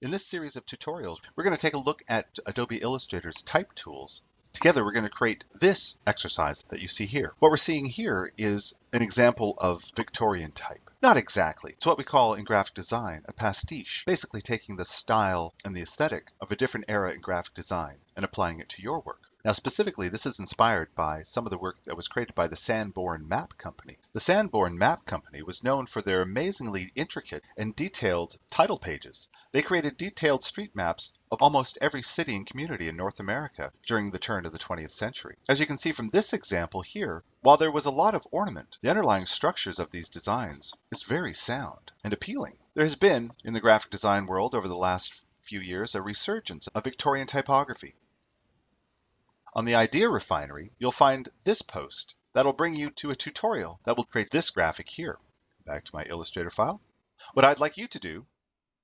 In this series of tutorials, we're going to take a look at Adobe Illustrator's type tools. Together, we're going to create this exercise that you see here. What we're seeing here is an example of Victorian type. Not exactly. It's what we call in graphic design a pastiche, basically taking the style and the aesthetic of a different era in graphic design and applying it to your work. Now, specifically, this is inspired by some of the work that was created by the Sanborn Map Company. The Sanborn Map Company was known for their amazingly intricate and detailed title pages. They created detailed street maps of almost every city and community in North America during the turn of the 20th century. As you can see from this example here, while there was a lot of ornament, the underlying structures of these designs is very sound and appealing. There has been, in the graphic design world over the last few years, a resurgence of Victorian typography. On the Idea Refinery, you'll find this post that'll bring you to a tutorial that will create this graphic here. Back to my Illustrator file. What I'd like you to do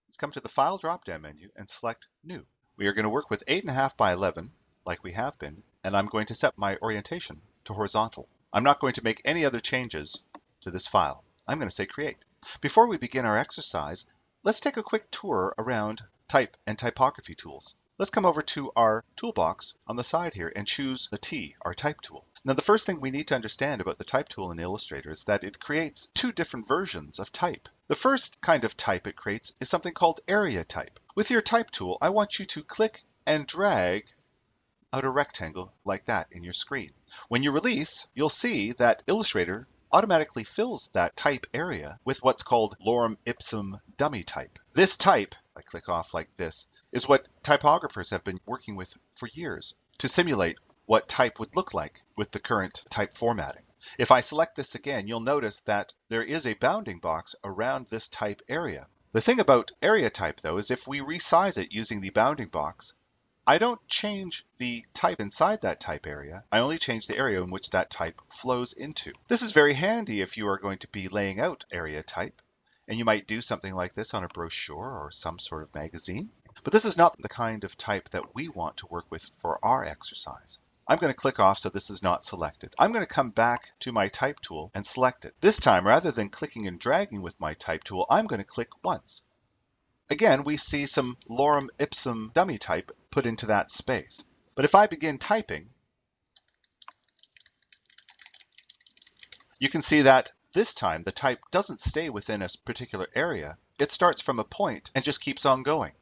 is come to the File drop-down menu and select New. We are going to work with 8.5 by 11, like we have been, and I'm going to set my orientation to horizontal. I'm not going to make any other changes to this file. I'm going to say Create. Before we begin our exercise, let's take a quick tour around Type and Typography Tools. Let's come over to our toolbox on the side here and choose the T, our type tool. Now, the first thing we need to understand about the type tool in Illustrator is that it creates two different versions of type. The first kind of type it creates is something called area type. With your type tool, I want you to click and drag out a rectangle like that in your screen. When you release, you'll see that Illustrator automatically fills that type area with what's called lorem ipsum dummy type. This type, I click off like this, is what typographers have been working with for years to simulate what type would look like with the current type formatting. If I select this again, you'll notice that there is a bounding box around this type area. The thing about area type, though, is if we resize it using the bounding box, I don't change the type inside that type area. I only change the area in which that type flows into. This is very handy if you are going to be laying out area type, and you might do something like this on a brochure or some sort of magazine. But this is not the kind of type that we want to work with for our exercise. I'm going to click off so this is not selected. I'm going to come back to my type tool and select it. This time, rather than clicking and dragging with my type tool, I'm going to click once. Again, we see some lorem ipsum dummy type put into that space. But if I begin typing, you can see that this time the type doesn't stay within a particular area. It starts from a point and just keeps on going.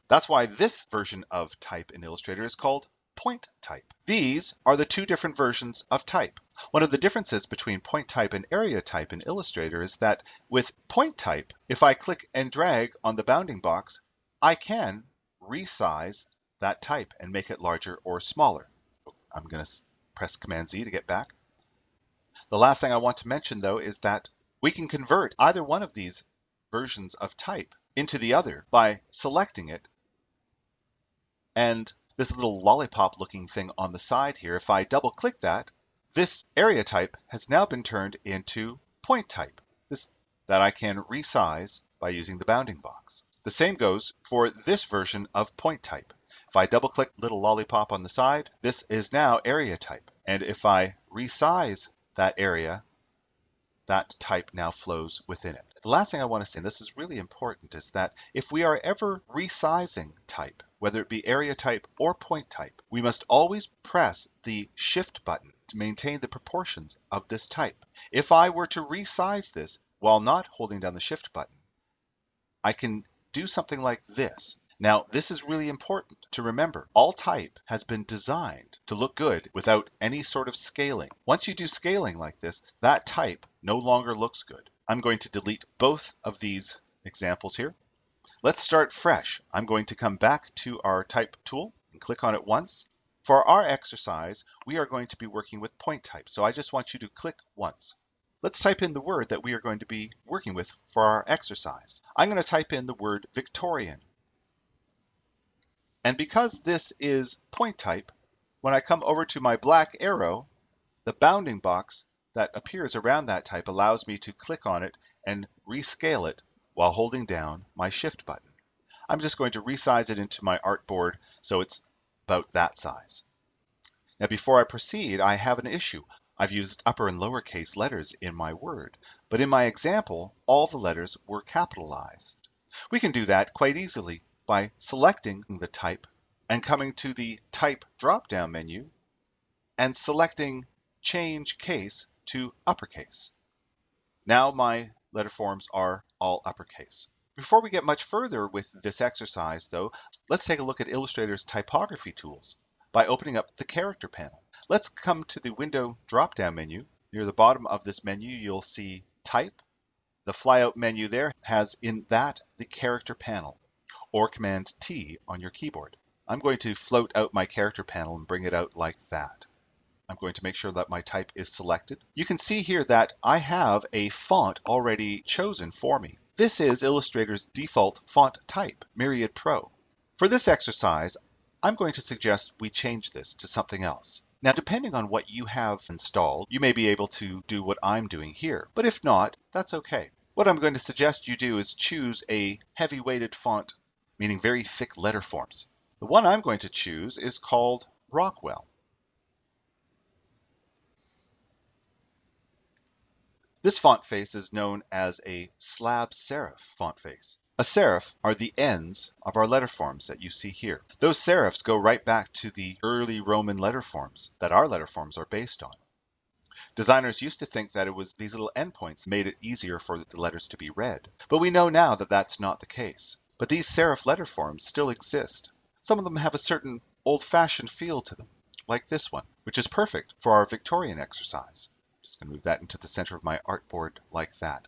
That's why this version of type in Illustrator is called point type. These are the two different versions of type. One of the differences between point type and area type in Illustrator is that with point type, if I click and drag on the bounding box, I can resize that type and make it larger or smaller. I'm going to press Command Z to get back. The last thing I want to mention, though, is that we can convert either one of these versions of type into the other by selecting it. And this little lollipop looking thing on the side here, if I double click that, this area type has now been turned into point type, that I can resize by using the bounding box. The same goes for this version of point type. If I double click little lollipop on the side, this is now area type. And if I resize that area, that type now flows within it. The last thing I want to say, and this is really important, is that if we are ever resizing type, whether it be area type or point type, we must always press the Shift button to maintain the proportions of this type. If I were to resize this while not holding down the Shift button, I can do something like this. Now, this is really important to remember. All type has been designed to look good without any sort of scaling. Once you do scaling like this, that type no longer looks good. I'm going to delete both of these examples here. Let's start fresh. I'm going to come back to our type tool and click on it once. For our exercise, we are going to be working with point type, so I just want you to click once. Let's type in the word that we are going to be working with for our exercise. I'm going to type in the word Victorian. And because this is point type, when I come over to my black arrow, the bounding box that appears around that type allows me to click on it and rescale it while holding down my Shift button. I'm just going to resize it into my artboard so it's about that size. Now, before I proceed, I have an issue. I've used upper and lowercase letters in my word, but in my example, all the letters were capitalized. We can do that quite easily by selecting the type and coming to the Type drop-down menu and selecting Change Case to Uppercase. Now my letter forms are all uppercase. Before we get much further with this exercise, though, let's take a look at Illustrator's typography tools by opening up the Character panel. Let's come to the Window drop-down menu. Near the bottom of this menu, you'll see Type. The flyout menu there has in that the Character panel, or Command T on your keyboard. I'm going to float out my Character panel and bring it out like that. I'm going to make sure that my type is selected. You can see here that I have a font already chosen for me. This is Illustrator's default font type, Myriad Pro. For this exercise, I'm going to suggest we change this to something else. Now, depending on what you have installed, you may be able to do what I'm doing here, but if not, that's okay. What I'm going to suggest you do is choose a heavy-weighted font, meaning very thick letter forms. The one I'm going to choose is called Rockwell. This font face is known as a slab serif font face. A serif are the ends of our letter forms that you see here. Those serifs go right back to the early Roman letter forms that our letter forms are based on. Designers used to think that it was these little endpoints made it easier for the letters to be read, but we know now that that's not the case. But these serif letter forms still exist. Some of them have a certain old-fashioned feel to them, like this one, which is perfect for our Victorian exercise. Just going to move that into the center of my artboard like that.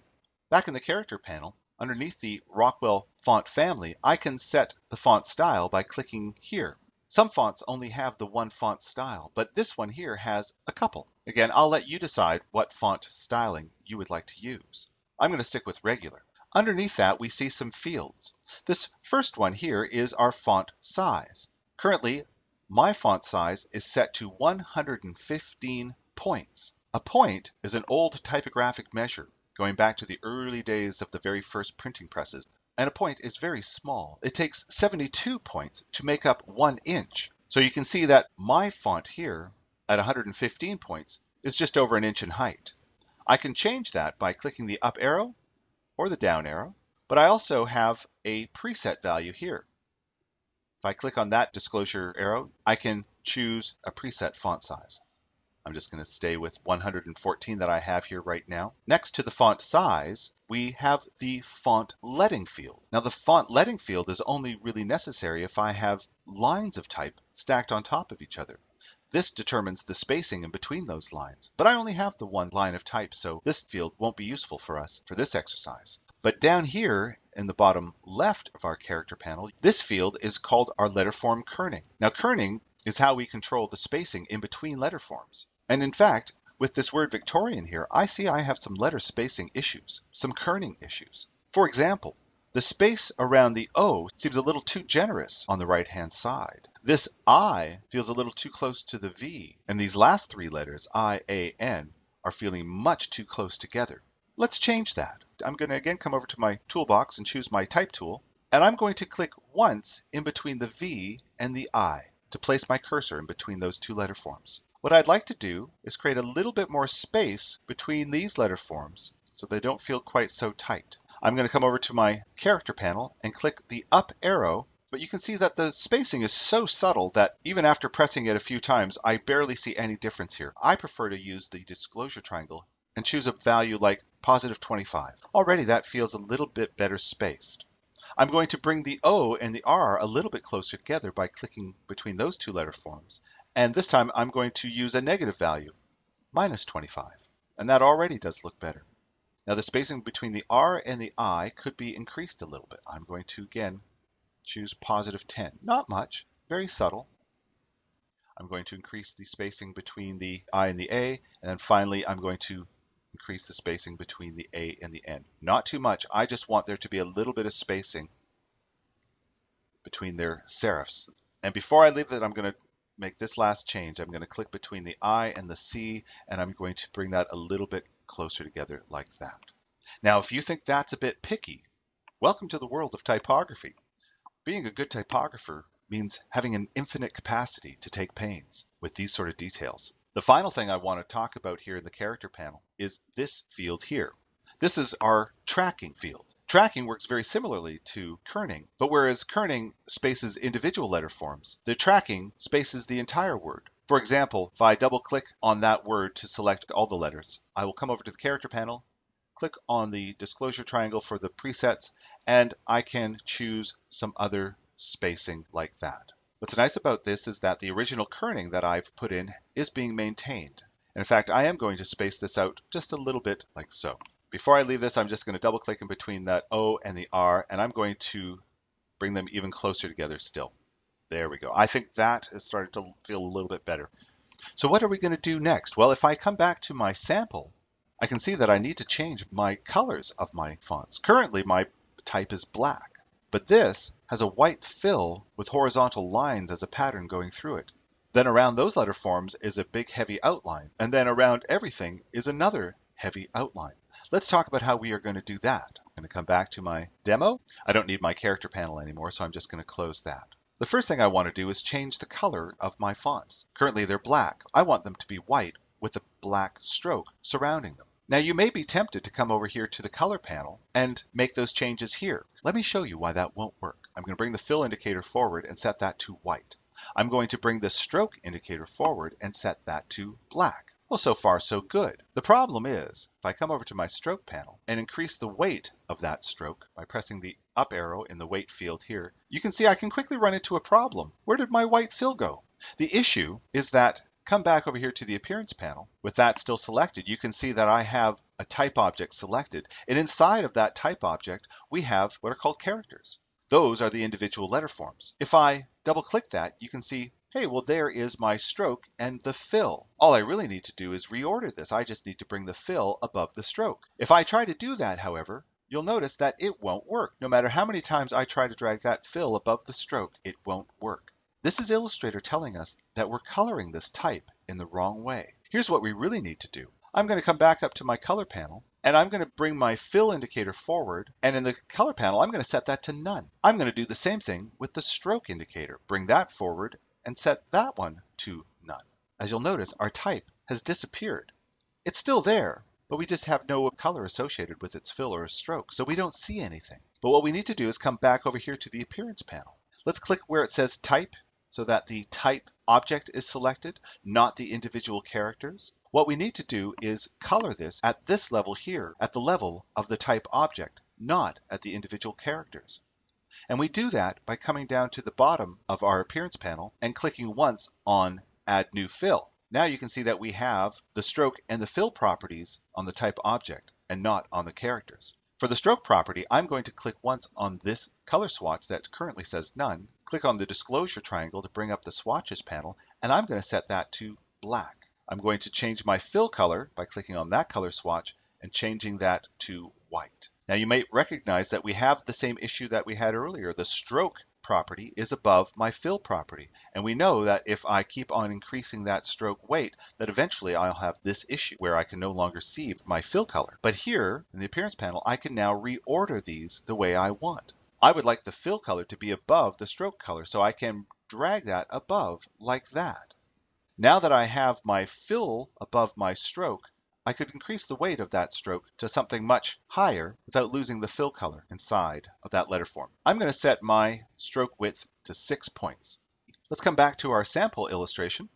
Back in the Character panel, underneath the Rockwell font family, I can set the font style by clicking here. Some fonts only have the one font style, but this one here has a couple. Again, I'll let you decide what font styling you would like to use. I'm going to stick with regular. Underneath that, we see some fields. This first one here is our font size. Currently, my font size is set to 115 points. A point is an old typographic measure going back to the early days of the very first printing presses. And a point is very small. It takes 72 points to make up 1 inch. So you can see that my font here at 115 points is just over 1 inch in height. I can change that by clicking the up arrow or the down arrow, but I also have a preset value here. If I click on that disclosure arrow, I can choose a preset font size. I'm just going to stay with 114 that I have here right now. Next to the font size, we have the font leading field. Now the font leading field is only really necessary if I have lines of type stacked on top of each other. This determines the spacing in between those lines, but I only have the one line of type, so this field won't be useful for us for this exercise. But down here in the bottom left of our Character panel, this field is called our letter form kerning. Now kerning is how we control the spacing in between letter forms. And in fact, with this word Victorian here, I see I have some letter spacing issues, some kerning issues. For example, the space around the O seems a little too generous on the right-hand side. This I feels a little too close to the V, and these last 3 letters, I, A, N, are feeling much too close together. Let's change that. I'm going to again come over to my toolbox and choose my Type tool, and I'm going to click once in between the V and the I to place my cursor in between those 2 letter forms. What I'd like to do is create a little bit more space between these letter forms so they don't feel quite so tight. I'm going to come over to my Character panel and click the up arrow, but you can see that the spacing is so subtle that even after pressing it a few times, I barely see any difference here. I prefer to use the disclosure triangle and choose a value like positive 25. Already that feels a little bit better spaced. I'm going to bring the O and the R a little bit closer together by clicking between those 2 letter forms. And this time I'm going to use a negative value, minus 25. And that already does look better. Now the spacing between the R and the I could be increased a little bit. I'm going to again choose positive 10. Not much, very subtle. I'm going to increase the spacing between the I and the A. And then finally I'm going to increase the spacing between the A and the N. Not too much. I just want there to be a little bit of spacing between their serifs. And before I leave that, I'm going to make this last change. I'm going to click between the I and the C, and I'm going to bring that a little bit closer together like that. Now, if you think that's a bit picky, welcome to the world of typography. Being a good typographer means having an infinite capacity to take pains with these sort of details. The final thing I want to talk about here in the Character panel is this field here. This is our tracking field. Tracking works very similarly to kerning, but whereas kerning spaces individual letter forms, the tracking spaces the entire word. For example, if I double click on that word to select all the letters, I will come over to the character panel, click on the disclosure triangle for the presets, and I can choose some other spacing like that. What's nice about this is that the original kerning that I've put in is being maintained. And in fact, I am going to space this out just a little bit like so. Before I leave this, I'm just going to double click in between that O and the R, and I'm going to bring them even closer together still. There we go. I think that is starting to feel a little bit better. So what are we going to do next? Well, if I come back to my sample, I can see that I need to change my colors of my fonts. Currently, my type is black, but this has a white fill with horizontal lines as a pattern going through it. Then around those letter forms is a big heavy outline, and then around everything is another heavy outline. Let's talk about how we are going to do that. I'm going to come back to my demo. I don't need my character panel anymore, so I'm just going to close that. The first thing I want to do is change the color of my fonts. Currently they're black. I want them to be white with a black stroke surrounding them. Now you may be tempted to come over here to the color panel and make those changes here. Let me show you why that won't work. I'm going to bring the fill indicator forward and set that to white. I'm going to bring the stroke indicator forward and set that to black. Well, so far so good. The problem is, if I come over to my stroke panel and increase the weight of that stroke by pressing the up arrow in the weight field here, you can see I can quickly run into a problem. Where did my white fill go? The issue is that, come back over here to the appearance panel, with that still selected, you can see that I have a type object selected, and inside of that type object, we have what are called characters. Those are the individual letter forms. If I double click that, you can see, hey, well, there is my stroke and the fill. All I really need to do is reorder this. I just need to bring the fill above the stroke. If I try to do that, however, you'll notice that it won't work. No matter how many times I try to drag that fill above the stroke, it won't work. This is Illustrator telling us that we're coloring this type in the wrong way. Here's what we really need to do. I'm going to come back up to my color panel, and I'm going to bring my fill indicator forward, and in the color panel, I'm going to set that to none. I'm going to do the same thing with the stroke indicator. Bring that forward and set that one to none. As you'll notice, our type has disappeared. It's still there, but we just have no color associated with its fill or stroke, so we don't see anything. But what we need to do is come back over here to the appearance panel. Let's click where it says type so that the type object is selected, not the individual characters. What we need to do is color this at this level here, at the level of the type object, not at the individual characters. And we do that by coming down to the bottom of our appearance panel and clicking once on Add New Fill. Now you can see that we have the stroke and the fill properties on the type object and not on the characters. For the stroke property, I'm going to click once on this color swatch that currently says none, click on the disclosure triangle to bring up the swatches panel, and I'm going to set that to black. I'm going to change my fill color by clicking on that color swatch and changing that to white. Now you may recognize that we have the same issue that we had earlier. The stroke property is above my fill property. And we know that if I keep on increasing that stroke weight, that eventually I'll have this issue where I can no longer see my fill color. But here in the appearance panel, I can now reorder these the way I want. I would like the fill color to be above the stroke color, so I can drag that above like that. Now that I have my fill above my stroke, I could increase the weight of that stroke to something much higher without losing the fill color inside of that letter form. I'm going to set my stroke width to 6 points. Let's come back to our sample illustration.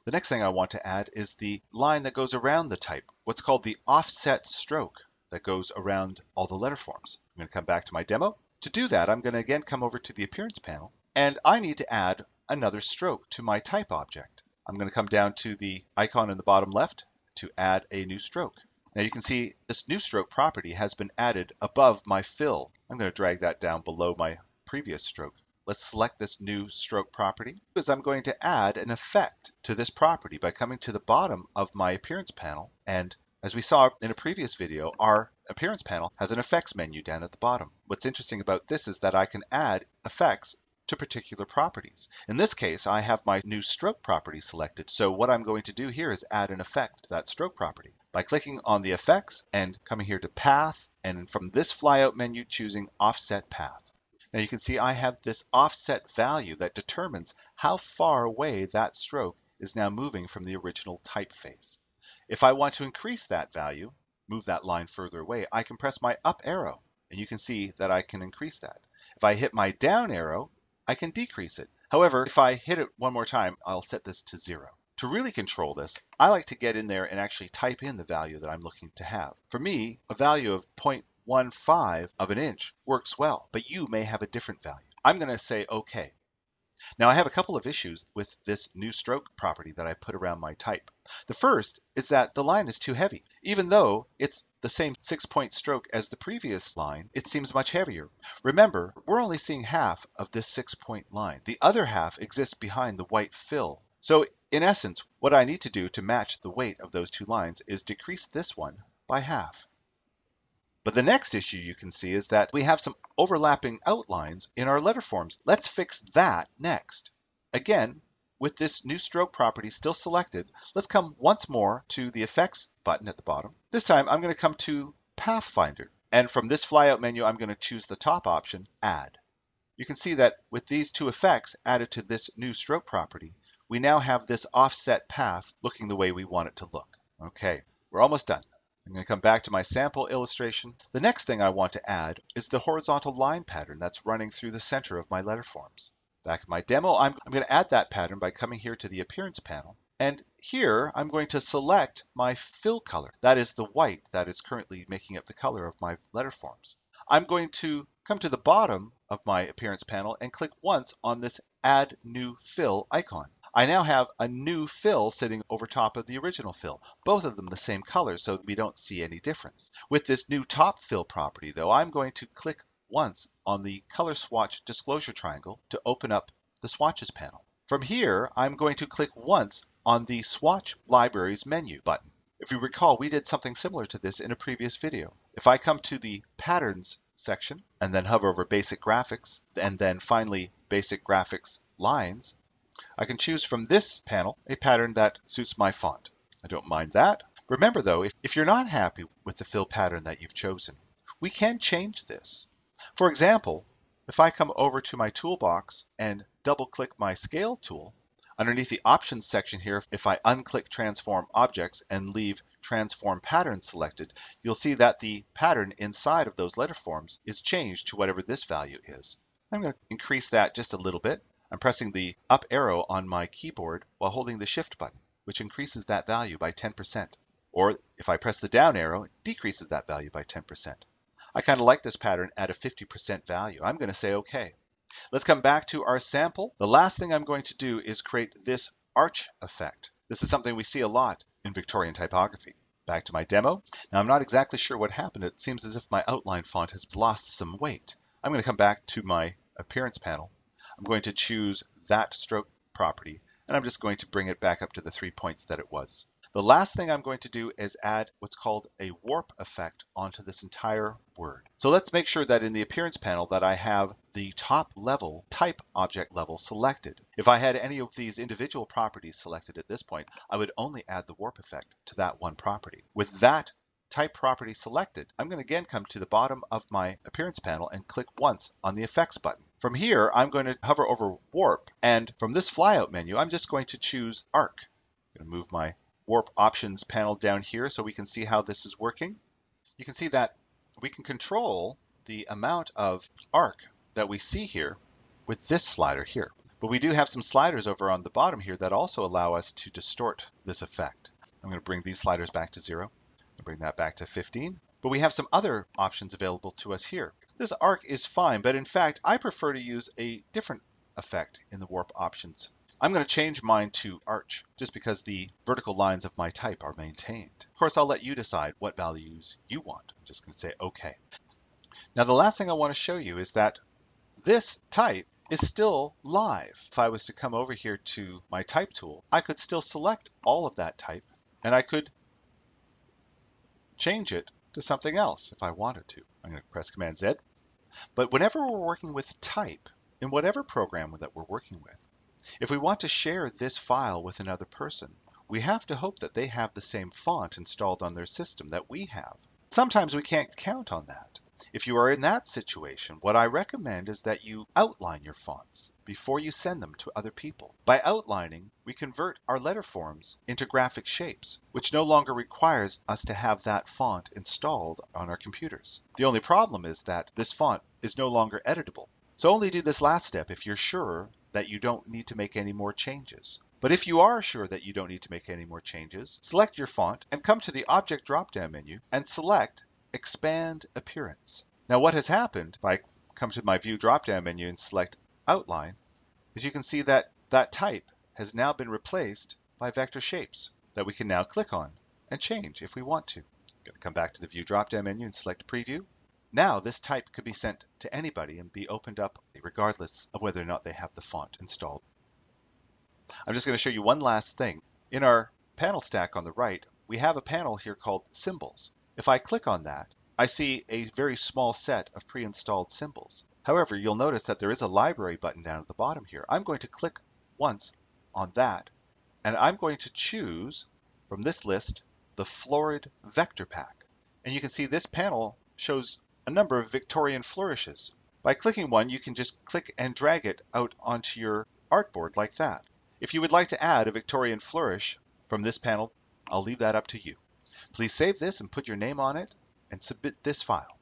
The next thing I want to add is the line that goes around the type, what's called the offset stroke that goes around all the letter forms. I'm going to come back to my demo. To do that, I'm going to again come over to the appearance panel, and I need to add another stroke to my type object. I'm going to come down to the icon in the bottom left to add a new stroke. Now you can see this new stroke property has been added above my fill. I'm going to drag that down below my previous stroke. Let's select this new stroke property because I'm going to add an effect to this property by coming to the bottom of my appearance panel. And as we saw in a previous video, our appearance panel has an effects menu down at the bottom. What's interesting about this is that I can add effects to particular properties. In this case, I have my new stroke property selected. So what I'm going to do here is add an effect to that stroke property by clicking on the effects and coming here to path, and from this flyout menu choosing offset path. Now you can see I have this offset value that determines how far away that stroke is now moving from the original typeface. If I want to increase that value, move that line further away, I can press my up arrow. And you can see that I can increase that. If I hit my down arrow, I can decrease it. However, if I hit it one more time, I'll set this to 0. To really control this, I like to get in there and actually type in the value that I'm looking to have. For me, a value of 0.15 of an inch works well, but you may have a different value. I'm going to say OK. Now I have a couple of issues with this new stroke property that I put around my type. The first is that the line is too heavy. Even though it's the same 6-point stroke as the previous line, it seems much heavier. Remember, we're only seeing half of this 6-point line. The other half exists behind the white fill. So in essence, what I need to do to match the weight of those two lines is decrease this one by half. But the next issue you can see is that we have some overlapping outlines in our letter forms. Let's fix that next. Again, with this new stroke property still selected, let's come once more to the Effects button at the bottom. This time I'm going to come to Pathfinder. And from this flyout menu, I'm going to choose the top option, Add. You can see that with these two effects added to this new stroke property, we now have this offset path looking the way we want it to look. Okay, we're almost done. I'm going to come back to my sample illustration. The next thing I want to add is the horizontal line pattern that's running through the center of my letter forms. Back in my demo, I'm going to add that pattern by coming here to the Appearance panel. And here, I'm going to select my fill color. That is the white that is currently making up the color of my letter forms. I'm going to come to the bottom of my Appearance panel and click once on this Add New Fill icon. I now have a new fill sitting over top of the original fill, both of them the same color, so we don't see any difference. With this new top fill property, though, I'm going to click once on the color swatch disclosure triangle to open up the swatches panel. From here, I'm going to click once on the Swatch Libraries menu button. If you recall, we did something similar to this in a previous video. If I come to the Patterns section and then hover over Basic Graphics and then finally Basic Graphics Lines, I can choose from this panel a pattern that suits my font. I don't mind that. Remember though, if you're not happy with the fill pattern that you've chosen, we can change this. For example, if I come over to my toolbox and double click my scale tool, underneath the options section here, if I unclick transform objects and leave transform pattern selected, you'll see that the pattern inside of those letter forms is changed to whatever this value is. I'm going to increase that just a little bit. I'm pressing the up arrow on my keyboard while holding the shift button, which increases that value by 10%. Or if I press the down arrow, it decreases that value by 10%. I kind of like this pattern at a 50% value. I'm going to say OK. Let's come back to our sample. The last thing I'm going to do is create this arch effect. This is something we see a lot in Victorian typography. Back to my demo. Now I'm not exactly sure what happened. It seems as if my outline font has lost some weight. I'm going to come back to my Appearance panel. I'm going to choose that stroke property, and I'm just going to bring it back up to the 3 points that it was. The last thing I'm going to do is add what's called a warp effect onto this entire word. So let's make sure that in the Appearance panel that I have the top level type object level selected. If I had any of these individual properties selected at this point, I would only add the warp effect to that one property. With that type property selected, I'm going to again come to the bottom of my Appearance panel and click once on the Effects button. From here, I'm going to hover over Warp, and from this flyout menu, I'm just going to choose Arc. I'm going to move my Warp Options panel down here so we can see how this is working. You can see that we can control the amount of arc that we see here with this slider here. But we do have some sliders over on the bottom here that also allow us to distort this effect. I'm going to bring these sliders back to 0. I'll bring that back to 15. But we have some other options available to us here. This arc is fine, but in fact, I prefer to use a different effect in the warp options. I'm going to change mine to arch, just because the vertical lines of my type are maintained. Of course, I'll let you decide what values you want. I'm just going to say OK. Now, the last thing I want to show you is that this type is still live. If I was to come over here to my type tool, I could still select all of that type, and I could change it to something else if I wanted to. I'm going to press Command Z. But whenever we're working with type, in whatever program that we're working with, if we want to share this file with another person, we have to hope that they have the same font installed on their system that we have. Sometimes we can't count on that. If you are in that situation, what I recommend is that you outline your fonts before you send them to other people. By outlining, we convert our letter forms into graphic shapes, which no longer requires us to have that font installed on our computers. The only problem is that this font is no longer editable. So only do this last step if you're sure that you don't need to make any more changes. But if you are sure that you don't need to make any more changes, select your font and come to the Object drop-down menu and select Expand Appearance. Now what has happened, if I come to my View drop-down menu and select Outline, is you can see that that type has now been replaced by vector shapes that we can now click on and change if we want to. Going to come back to the View drop-down menu and select Preview. Now this type could be sent to anybody and be opened up regardless of whether or not they have the font installed. I'm just going to show you one last thing. In our panel stack on the right, we have a panel here called Symbols. If I click on that, I see a very small set of pre-installed symbols. However, you'll notice that there is a library button down at the bottom here. I'm going to click once on that, and I'm going to choose from this list the Florid Vector Pack. And you can see this panel shows a number of Victorian flourishes. By clicking one, you can just click and drag it out onto your artboard like that. If you would like to add a Victorian flourish from this panel, I'll leave that up to you. Please save this and put your name on it and submit this file.